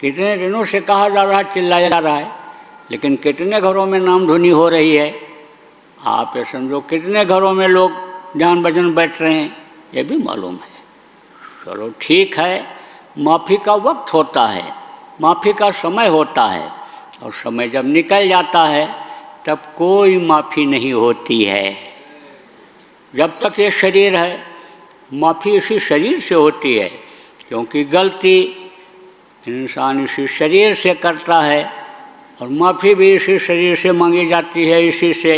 कितने दिनों से कहा जा रहा है, चिल्लाया जा रहा है, लेकिन कितने घरों में नाम धुनी हो रही है। आप ये समझो कितने घरों में लोग जान बजन बैठ रहे हैं, ये भी मालूम है। चलो ठीक है, माफ़ी का वक्त होता है, माफ़ी का समय होता है, और समय जब निकल जाता है तब कोई माफ़ी नहीं होती है। जब तक ये शरीर है, माफ़ी इसी शरीर से होती है, क्योंकि गलती इंसान इसी शरीर से करता है और माफ़ी भी इसी शरीर से मांगी जाती है। इसी से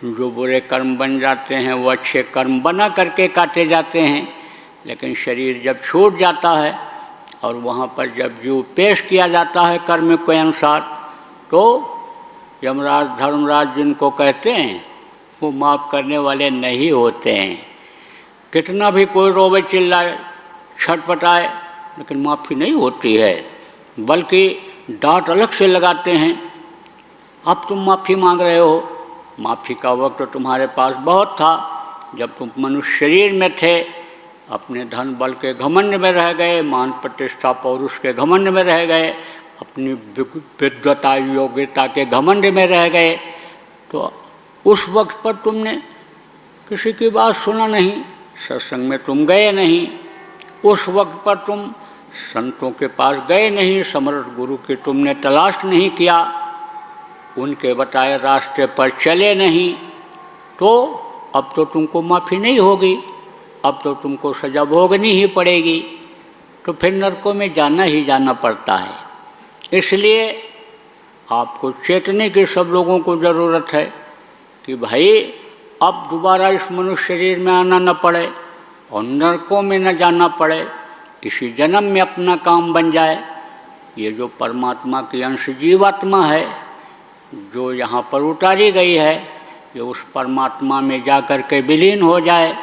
जो बुरे कर्म बन जाते हैं वो अच्छे कर्म बना करके काटे जाते हैं। लेकिन शरीर जब छूट जाता है और वहाँ पर जब जो पेश किया जाता है कर्म के अनुसार, तो यमराज धर्मराज जिनको कहते हैं वो माफ़ करने वाले नहीं होते हैं। कितना भी कोई रोवे चिल्लाए छटपटाए, लेकिन माफ़ी नहीं होती है, बल्कि डांट अलग से लगाते हैं। अब तुम माफ़ी मांग रहे हो, माफ़ी का वक्त तो तुम्हारे पास बहुत था। जब तुम मनुष्य शरीर में थे, अपने धन बल के घमंड में रह गए, मान प्रतिष्ठा पौरुष के घमंड में रह गए, अपनी विद्वता योग्यता के घमंड में रह गए, तो उस वक्त पर तुमने किसी की बात सुना नहीं, सत्संग में तुम गए नहीं, उस वक्त पर तुम संतों के पास गए नहीं, समर्थ गुरु की तुमने तलाश नहीं किया, उनके बताए रास्ते पर चले नहीं, तो अब तो तुमको माफ़ी नहीं होगी, अब तो तुमको सजा भोगनी ही पड़ेगी। तो फिर नरकों में जाना ही जाना पड़ता है। इसलिए आपको चेतने की सब लोगों को ज़रूरत है कि भाई अब दोबारा इस मनुष्य शरीर में आना न पड़े और नरकों में न जाना पड़े, इसी जन्म में अपना काम बन जाए। ये जो परमात्मा की अंश जीवात्मा है जो यहाँ पर उतारी गई है, ये उस परमात्मा में जाकर के विलीन हो जाए,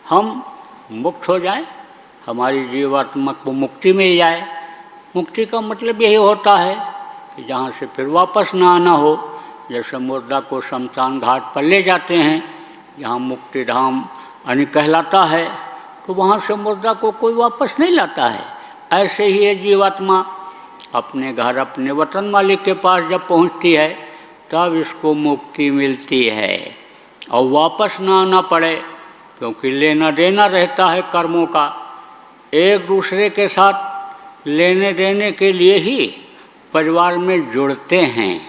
हम मुक्त हो जाए, हमारी जीवात्मा को मुक्ति मिल जाए। मुक्ति का मतलब यही होता है कि जहाँ से फिर वापस ना आना हो। जैसे मुर्दा को शमशान घाट पर ले जाते हैं, जहाँ मुक्ति धाम अन्य कहलाता है, तो वहाँ से मुर्दा को कोई वापस नहीं लाता है। ऐसे ही ये जीवात्मा अपने घर अपने वतन मालिक के पास जब पहुँचती है तब इसको मुक्ति मिलती है और वापस ना आना पड़े, क्योंकि लेना देना रहता है कर्मों का। एक दूसरे के साथ लेने देने के लिए ही परिवार में जुड़ते हैं।